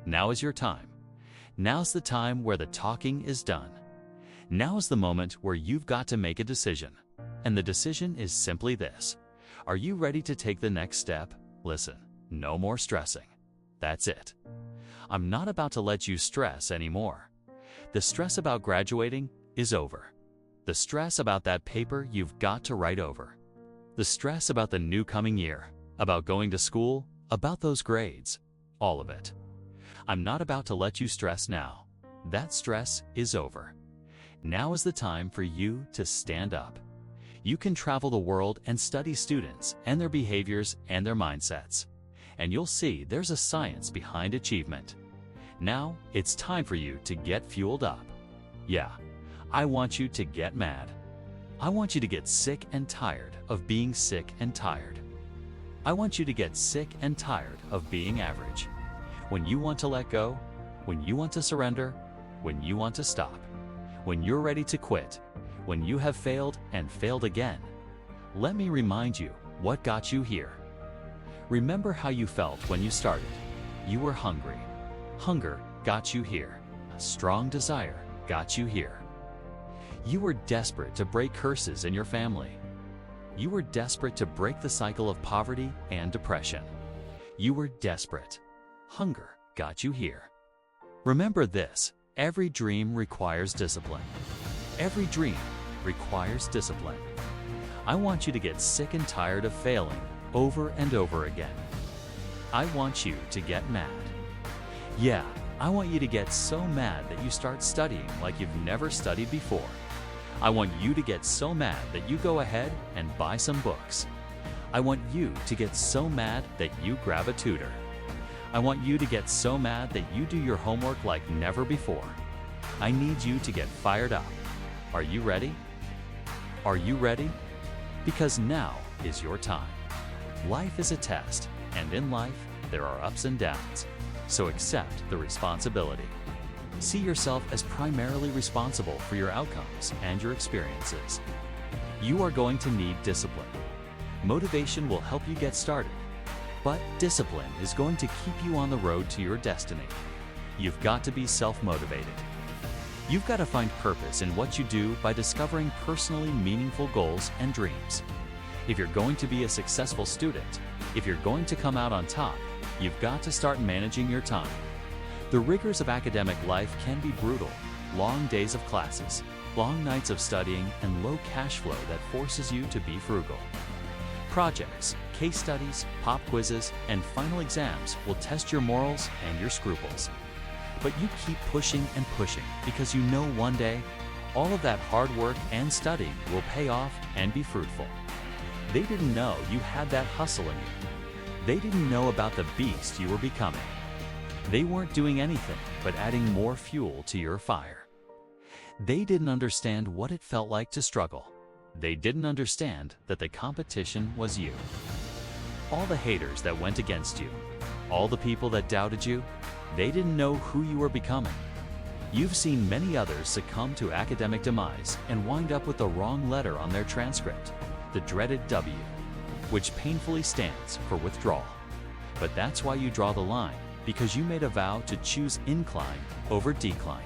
Now is your time. Now's the time where the talking is done. Now is the moment where you've got to make a decision. And the decision is simply this. Are you ready to take the next step? Listen, no more stressing. That's it. I'm not about to let you stress anymore. The stress about graduating is over. The stress about that paper you've got to write over. The stress about the new coming year, about going to school, about those grades, all of it. I'm not about to let you stress now. That stress is over. Now is the time for you to stand up. You can travel the world and study students and their behaviors and their mindsets. And you'll see there's a science behind achievement. Now it's time for you to get fueled up. Yeah, I want you to get mad. I want you to get sick and tired of being sick and tired. I want you to get sick and tired of being average. When you want to let go, when you want to surrender, when you want to stop, when you're ready to quit, when you have failed and failed again, let me remind you what got you here. Remember how you felt when you started. You were hungry. Hunger got you here. A strong desire got you here. You were desperate to break curses in your family. You were desperate to break the cycle of poverty and depression. You were desperate. Hunger got you here. Remember this, every dream requires discipline. Every dream requires discipline. I want you to get sick and tired of failing over and over again. I want you to get mad. Yeah, I want you to get so mad that you start studying like you've never studied before. I want you to get so mad that you go ahead and buy some books. I want you to get so mad that you grab a tutor. I want you to get so mad that you do your homework like never before. I need you to get fired up. Are you ready? Are you ready? Because now is your time. Life is a test, and in life, there are ups and downs. So accept the responsibility. See yourself as primarily responsible for your outcomes and your experiences. You are going to need discipline. Motivation will help you get started, but discipline is going to keep you on the road to your destiny. You've got to be self-motivated. You've got to find purpose in what you do by discovering personally meaningful goals and dreams. If you're going to be a successful student, if you're going to come out on top, you've got to start managing your time. The rigors of academic life can be brutal. Long days of classes, long nights of studying, and low cash flow that forces you to be frugal. Projects, case studies, pop quizzes, and final exams will test your morals and your scruples. But you keep pushing and pushing because you know one day, all of that hard work and studying will pay off and be fruitful. They didn't know you had that hustle in you. They didn't know about the beast you were becoming. They weren't doing anything but adding more fuel to your fire. They didn't understand what it felt like to struggle. They didn't understand that the competition was you. All the haters that went against you, all the people that doubted you, they didn't know who you were becoming. You've seen many others succumb to academic demise and wind up with the wrong letter on their transcript, the dreaded W, which painfully stands for withdrawal. But that's why you draw the line, because you made a vow to choose incline over decline.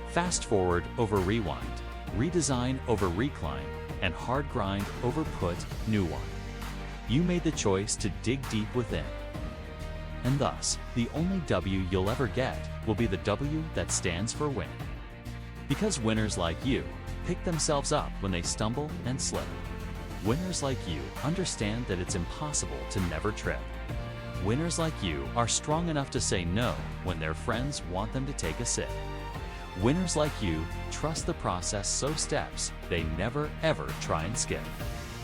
Fast forward over rewind, redesign over recline, and hard grind over put new one. You made the choice to dig deep within. And thus, the only W you'll ever get will be the W that stands for win. Because winners like you pick themselves up when they stumble and slip. Winners like you understand that it's impossible to never trip. Winners like you are strong enough to say no when their friends want them to take a sip. Winners like you trust the process so steps they never ever try and skip.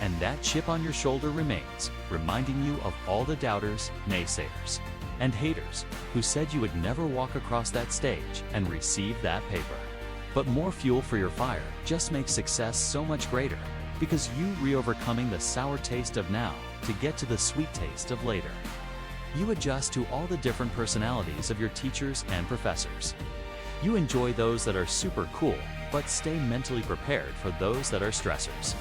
And that chip on your shoulder remains, reminding you of all the doubters, naysayers, and haters who said you would never walk across that stage and receive that paper. But more fuel for your fire just makes success so much greater because you re-overcoming the sour taste of now to get to the sweet taste of later. You adjust to all the different personalities of your teachers and professors. You enjoy those that are super cool, but stay mentally prepared for those that are stressors.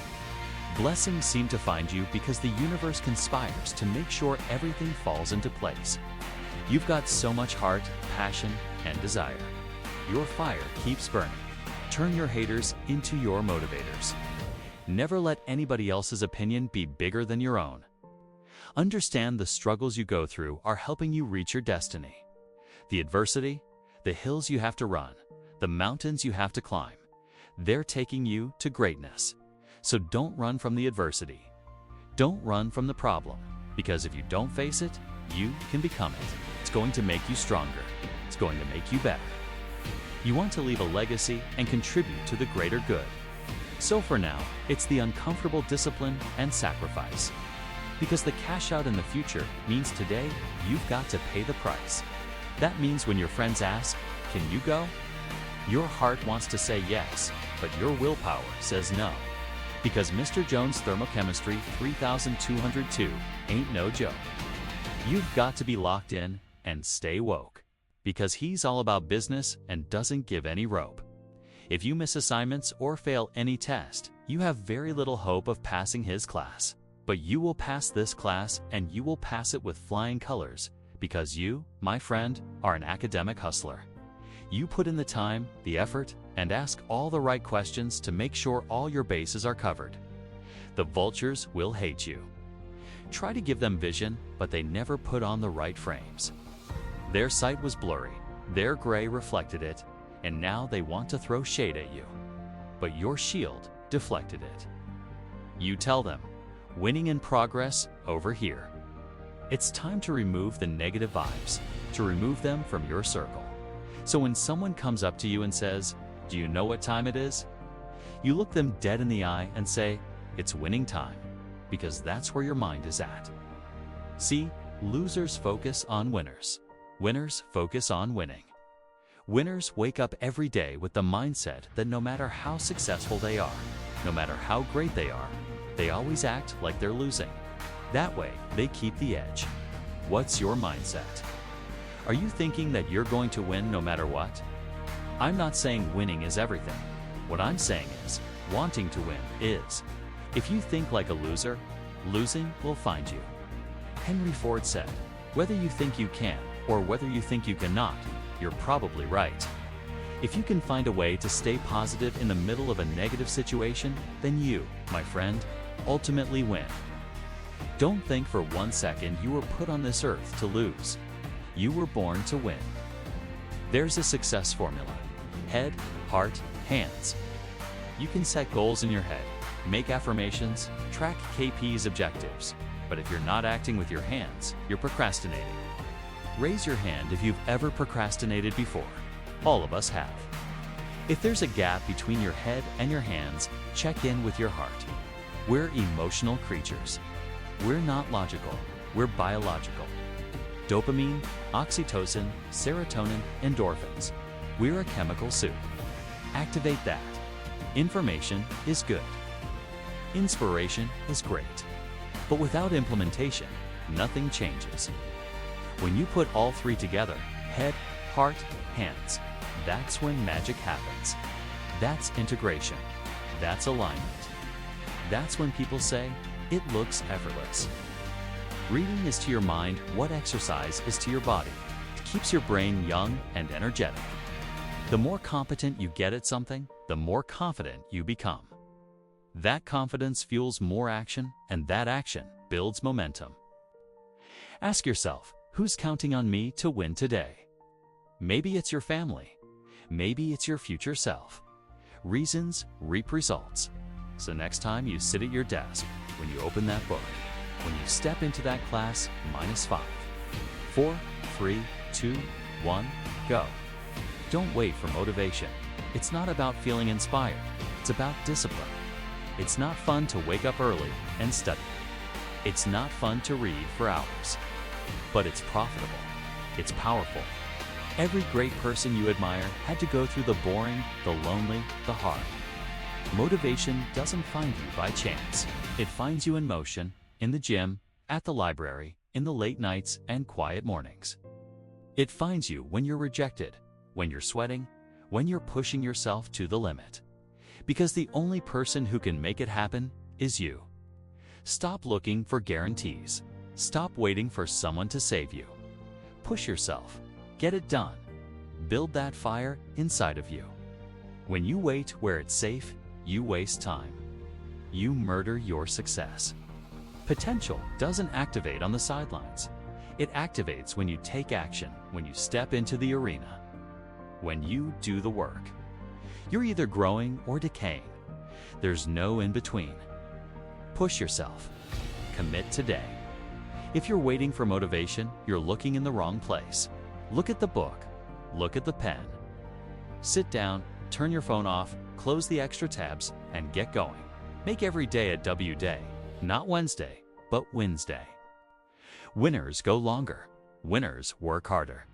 Blessings seem to find you because the universe conspires to make sure everything falls into place. You've got so much heart, passion, and desire. Your fire keeps burning. Turn your haters into your motivators. Never let anybody else's opinion be bigger than your own. Understand the struggles you go through are helping you reach your destiny. The adversity, the hills you have to run, the mountains you have to climb, they're taking you to greatness. So don't run from the adversity. Don't run from the problem, because if you don't face it, you can become it. It's going to make you stronger. It's going to make you better. You want to leave a legacy and contribute to the greater good. So for now, it's the uncomfortable discipline and sacrifice. Because the cash out in the future means today you've got to pay the price. That means when your friends ask, "Can you go?" Your heart wants to say yes, but your willpower says no. Because Mr. Jones Thermochemistry 3202 ain't no joke. You've got to be locked in and stay woke. Because he's all about business and doesn't give any rope. If you miss assignments or fail any test, you have very little hope of passing his class. But you will pass this class, and you will pass it with flying colors, because you, my friend, are an academic hustler. You put in the time, the effort, and ask all the right questions to make sure all your bases are covered. The vultures will hate you. Try to give them vision, but they never put on the right frames. Their sight was blurry, their gray reflected it, and now they want to throw shade at you. But your shield deflected it. You tell them, "Winning in progress over here." It's time to remove the negative vibes, to remove them from your circle. So when someone comes up to you and says, "Do you know what time it is?" You look them dead in the eye and say, "It's winning time," because that's where your mind is at. See, losers focus on winners. Winners focus on winning. Winners wake up every day with the mindset that no matter how successful they are, no matter how great they always act like they're losing. That way, they keep the edge. What's your mindset? Are you thinking that you're going to win no matter what? I'm not saying winning is everything. What I'm saying is, wanting to win is. If you think like a loser, losing will find you. Henry Ford said, "Whether you think you can or whether you think you cannot, you're probably right." If you can find a way to stay positive in the middle of a negative situation, then you, my friend, ultimately win. Don't think for 1 second you were put on this earth to lose. You were born to win. There's a success formula: head, heart, hands. You can set goals in your head, make affirmations, track KP's objectives, but if you're not acting with your hands, you're procrastinating. Raise your hand if you've ever procrastinated before. All of us have. If there's a gap between your head and your hands, check in with your heart. We're emotional creatures. We're not logical, we're biological. Dopamine, oxytocin, serotonin, endorphins. We're a chemical soup. Activate that. Information is good. Inspiration is great. But without implementation, nothing changes. When you put all three together, head, heart, hands, that's when magic happens. That's integration. That's alignment. That's when people say, "It looks effortless." Reading is to your mind what exercise is to your body. It keeps your brain young and energetic. The more competent you get at something, the more confident you become. That confidence fuels more action, and that action builds momentum. Ask yourself, who's counting on me to win today? Maybe it's your family. Maybe it's your future self. Reasons reap results. So next time you sit at your desk, when you open that book, when you step into that class, -5, 4, 3, 2, 1, go. Don't wait for motivation. It's not about feeling inspired. It's about discipline. It's not fun to wake up early and study. It's not fun to read for hours. But it's profitable. It's powerful. Every great person you admire had to go through the boring, the lonely, the hard. Motivation doesn't find you by chance. It finds you in motion, in the gym, at the library, in the late nights and quiet mornings. It finds you when you're rejected, when you're sweating, when you're pushing yourself to the limit. Because the only person who can make it happen is you. Stop looking for guarantees. Stop waiting for someone to save you. Push yourself. Get it done. Build that fire inside of you. When you wait where it's safe, you waste time. You murder your success. Potential doesn't activate on the sidelines. It activates when you take action, when you step into the arena, when you do the work. You're either growing or decaying. There's no in between. Push yourself. Commit today. If you're waiting for motivation, you're looking in the wrong place. Look at the book. Look at the pen. Sit down, turn your phone off, close the extra tabs, and get going. Make every day a W day, not Wednesday, but Wednesday. Winners go longer. Winners work harder.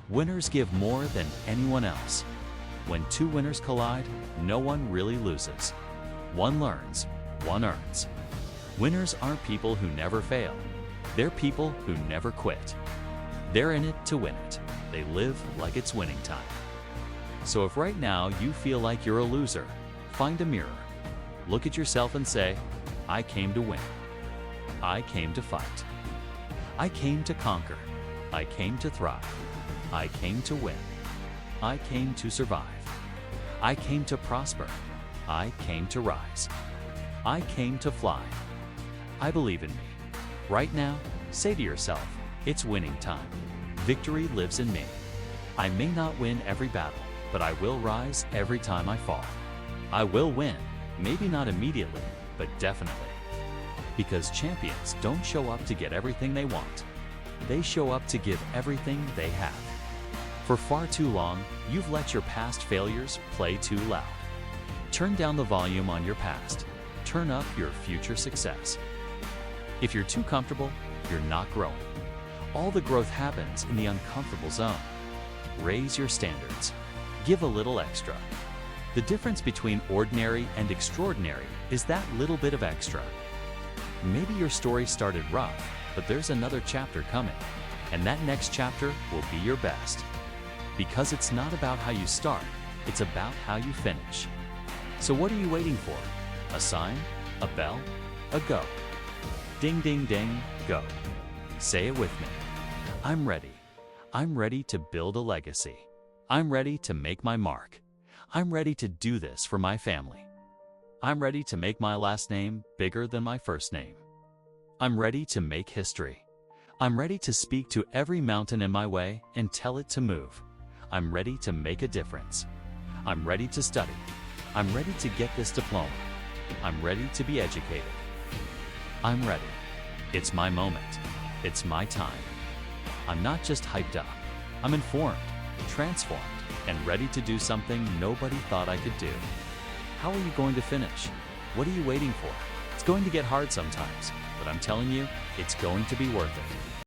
Winners give more than anyone else. When two winners collide, no one really loses. One learns, one earns. Winners aren't people who never fail. They're people who never quit. They're in it to win it. They live like it's winning time. So if right now you feel like you're a loser, find a mirror. Look at yourself and say, I came to win. I came to fight. I came to conquer. I came to thrive. I came to win. I came to survive. I came to prosper. I came to rise. I came to fly. I believe in me. Right now, say to yourself, it's winning time. Victory lives in me. I may not win every battle, but I will rise every time I fall. I will win, maybe not immediately, but definitely. Because champions don't show up to get everything they want. They show up to give everything they have. For far too long, you've let your past failures play too loud. Turn down the volume on your past. Turn up your future success. If you're too comfortable, you're not growing. All the growth happens in the uncomfortable zone. Raise your standards. Give a little extra. The difference between ordinary and extraordinary is that little bit of extra. Maybe your story started rough, but there's another chapter coming, and that next chapter will be your best. Because it's not about how you start, it's about how you finish. So what are you waiting for? A sign? A bell? A go. Ding, ding, ding, go. Say it with me. I'm ready. I'm ready to build a legacy. I'm ready to make my mark. I'm ready to do this for my family. I'm ready to make my last name bigger than my first name. I'm ready to make history. I'm ready to speak to every mountain in my way and tell it to move. I'm ready to make a difference. I'm ready to study. I'm ready to get this diploma. I'm ready to be educated. I'm ready. It's my moment. It's my time. I'm not just hyped up. I'm informed, transformed, and ready to do something nobody thought I could do. How are you going to finish? What are you waiting for? It's going to get hard sometimes, but I'm telling you, it's going to be worth it.